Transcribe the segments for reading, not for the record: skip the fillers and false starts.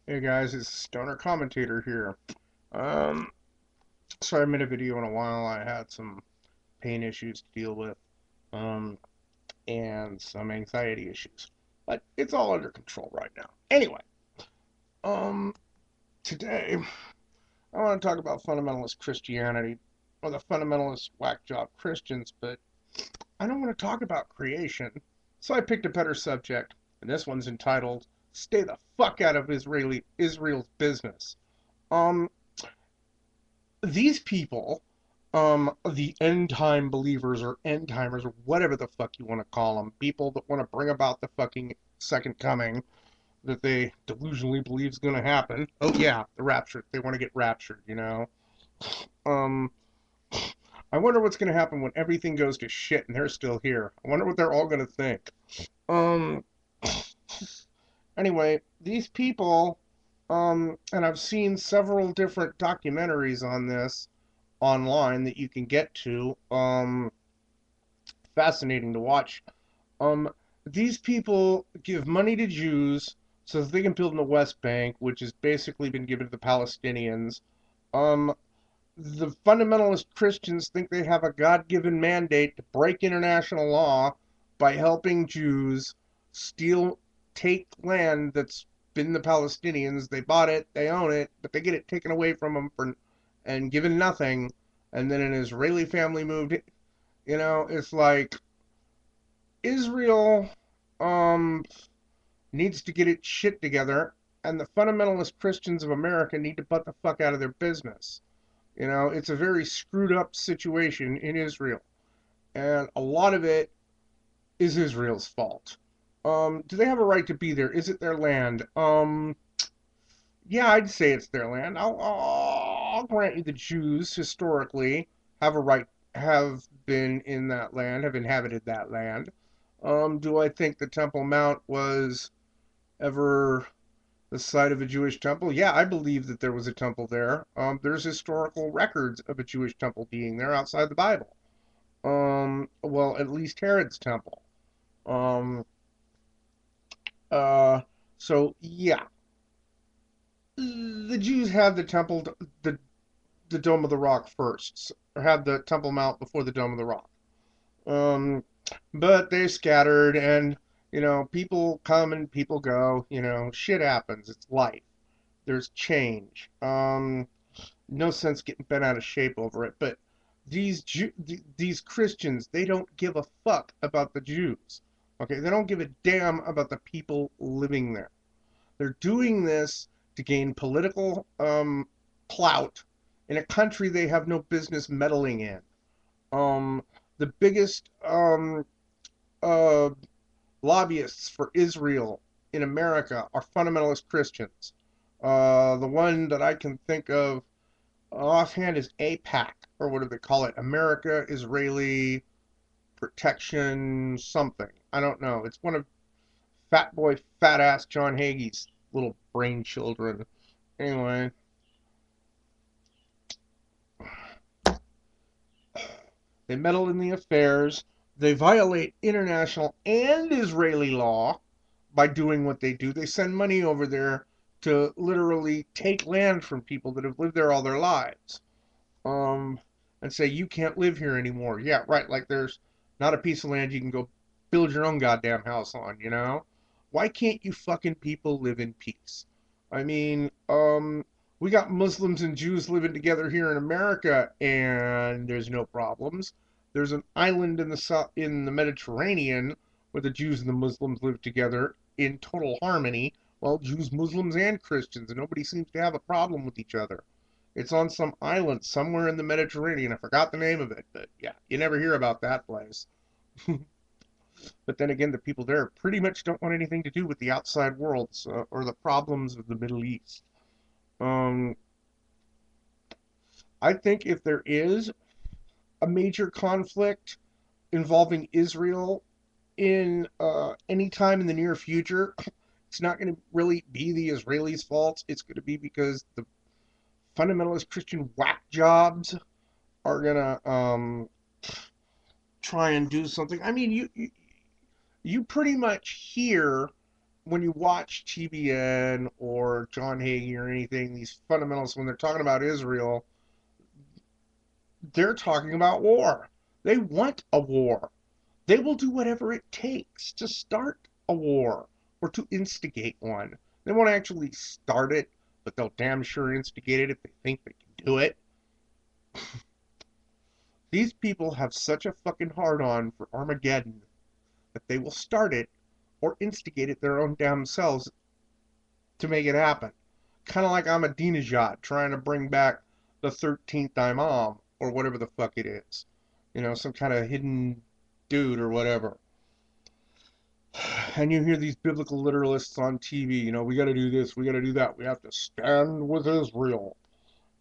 Hey guys, it's Stoner Commentator here. Um, sorry I made a video in a while. I had some pain issues to deal with, um, and some anxiety issues. But it's all under control right now. Anyway, um, today I want to talk about fundamentalist Christianity, or the fundamentalist whack job Christians, but I don't want to talk about creation. So I picked a better subject, and this one's entitled "Stay the fuck out of Israel's business." Um, these people, the end time believers or end timers or whatever the fuck you want to call them, people that want to bring about the fucking second coming that they delusionally believe is going to happen. Oh yeah, the rapture. They want to get raptured, you know. Um, I wonder what's going to happen when everything goes to shit and they're still here. I wonder what they're all going to think. Um, anyway, these people, and I've seen several different documentaries on this online that you can get to. Fascinating to watch. Um, these people give money to Jews so that they can build in the West Bank, which has basically been given to the Palestinians. Um, the fundamentalist Christians think they have a God-given mandate to break international law by helping Jews steal, take land that's been the Palestinians. They bought it, they own it, but they get it taken away from them and given nothing. And then an Israeli family moved. It's like Israel um needs to get its shit together, and the fundamentalist Christians of America need to butt the fuck out of their business. It's a very screwed up situation in Israel, and a lot of it is Israel's fault. Do they have a right to be there? Is it their land? Yeah, I'd say it's their land. I'll grant you the Jews historically have a right, have been in that land, have inhabited that land. Do I think the Temple Mount was ever the site of a Jewish temple? Yeah, I believe that there was a temple there. There's historical records of a Jewish temple being there outside the Bible. Well, at least Herod's temple. Um, uh, so yeah, the Jews had the Dome of the Rock first, or had the Temple Mount before the Dome of the Rock. Um, but they scattered, and people come and people go. Shit happens. It's life. There's change. No sense getting bent out of shape over it. But these Christians, they don't give a fuck about the Jews. Okay, they don't give a damn about the people living there. They're doing this to gain political clout in a country they have no business meddling in. Um, the biggest uh, lobbyists for Israel in America are fundamentalist Christians. The one that I can think of offhand is APAC, or what do they call it? America Israeli Protection something. I don't know. It's one of Fat Boy Fat Ass John Hagee's little brain children. Anyway, they meddle in the affairs. They violate international and Israeli law by doing what they do. They send money over there to literally take land from people that have lived there all their lives. Um, and say you can't live here anymore. Yeah, right. Like there's not a piece of land you can go build your own goddamn house on. Why can't you fucking people live in peace? I mean, we got Muslims and Jews living together here in America, and there's no problems. There's an island in the Mediterranean where the Jews and the Muslims live together in total harmony. Well, Jews, Muslims, and Christians, and nobody seems to have a problem with each other. It's on some island somewhere in the Mediterranean. I forgot the name of it, but yeah, you never hear about that place. But then again, the people there pretty much don't want anything to do with the outside world, or the problems of the Middle East. Um, I think if there is a major conflict involving Israel in any time in the near future, it's not going to really be the Israelis' fault. It's going to be because the fundamentalist Christian whack jobs are going to try and do something. I mean, you pretty much hear when you watch TBN or John Hagee or anything, these fundamentalists, when they're talking about Israel, they're talking about war. They want a war. They will do whatever it takes to start a war or to instigate one. They won't actually start it, but they'll damn sure instigate it if they think they can do it. These people have such a fucking hard on for Armageddon that they will start it or instigate it their own damn selves to make it happen. Kind of like Ahmadinejad trying to bring back the 13th Imam or whatever the fuck it is. You know, some kind of hidden dude or whatever. And you hear these biblical literalists on TV, you know, we got to do this, we got to do that, we have to stand with Israel.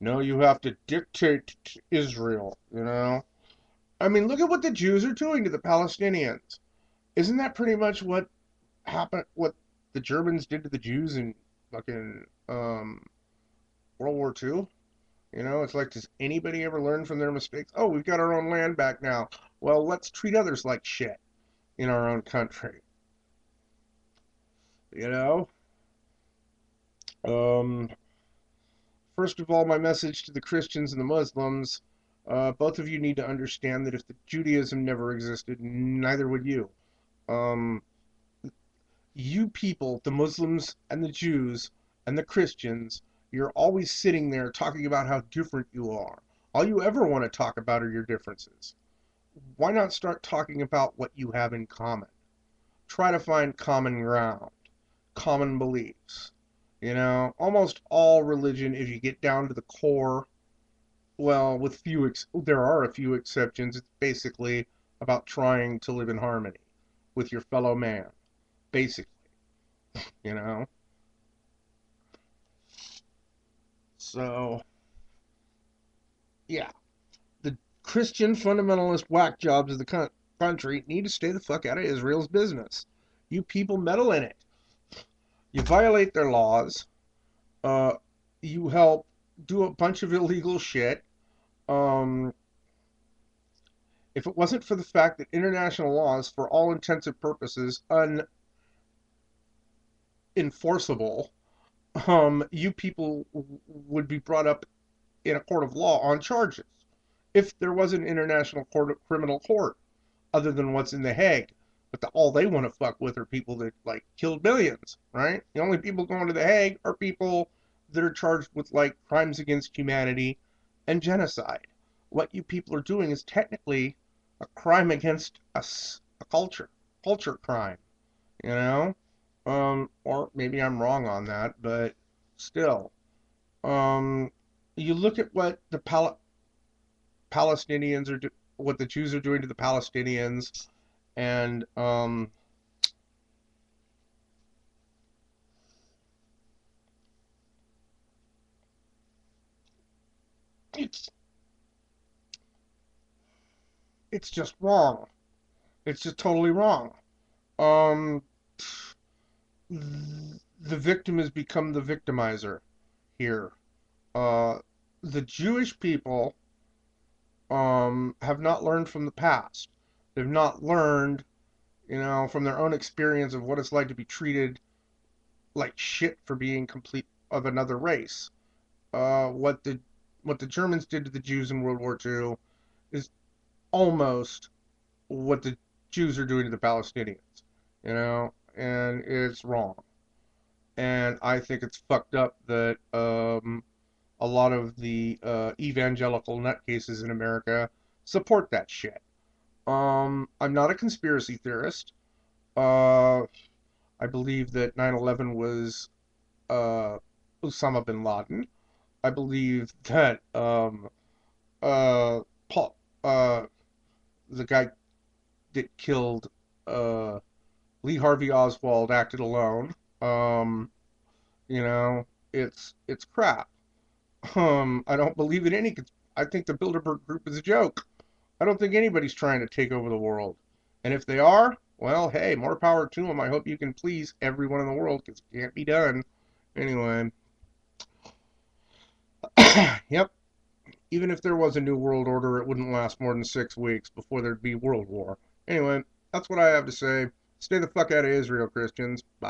No, you have to dictate to Israel, you know? I mean, look at what the Jews are doing to the Palestinians. Isn't that pretty much what happened, what the Germans did to the Jews in fucking World War II? You know, it's like, does anybody ever learn from their mistakes? Oh, we've got our own land back now. Well, let's treat others like shit in our own country. You know? Um, First of all, my message to the Christians and the Muslims, both of you need to understand that if the Judaism never existed, neither would you. Um, you people, the Muslims and the Jews and the Christians, you're always sitting there talking about how different you are. All you ever want to talk about are your differences. Why not start talking about what you have in common? Try to find common ground, common beliefs. You know, almost all religion, if you get down to the core, well, with there are a few exceptions. It's basically about trying to live in harmony with your fellow man, basically, you know. So, yeah, the Christian fundamentalist whack jobs of the country need to stay the fuck out of Israel's business. You people meddle in it. You violate their laws. Uh, you help do a bunch of illegal shit. Um, if it wasn't for the fact that international law is, for all intents and purposes, unenforceable, you people would be brought up in a court of law on charges. If there was an international criminal court, other than what's in The Hague, but all they want to fuck with are people that like killed millions, right? The only people going to The Hague are people that are charged with like crimes against humanity and genocide. What you people are doing is technically a crime against a culture crime, you know? Or maybe I'm wrong on that, but still. Um, you look at what the Palestinians are what the Jews are doing to the Palestinians, and it's it's just wrong. It's just totally wrong. Um, the victim has become the victimizer here. Uh, the Jewish people have not learned from the past. They've not learned, you know, from their own experience of what it's like to be treated like shit for being complete of another race. What the Germans did to the Jews in World War II is almost what the Jews are doing to the Palestinians, you know, and it's wrong. And I think it's fucked up that a lot of the evangelical nutcases in America support that shit. I'm not a conspiracy theorist. Uh, I believe that 9/11 was uh, Osama bin Laden. I believe that Paul, the guy that killed uh, Lee Harvey Oswald acted alone. Um, you know, it's crap. I don't believe in any. I think the Bilderberg Group is a joke. I don't think anybody's trying to take over the world. And if they are, well, hey, more power to them. I hope you can please everyone in the world because it can't be done. Anyway, yep. Even if there was a new world order, it wouldn't last more than 6 weeks before there'd be world war. Anyway, that's what I have to say. Stay the fuck out of Israel, Christians. Bye.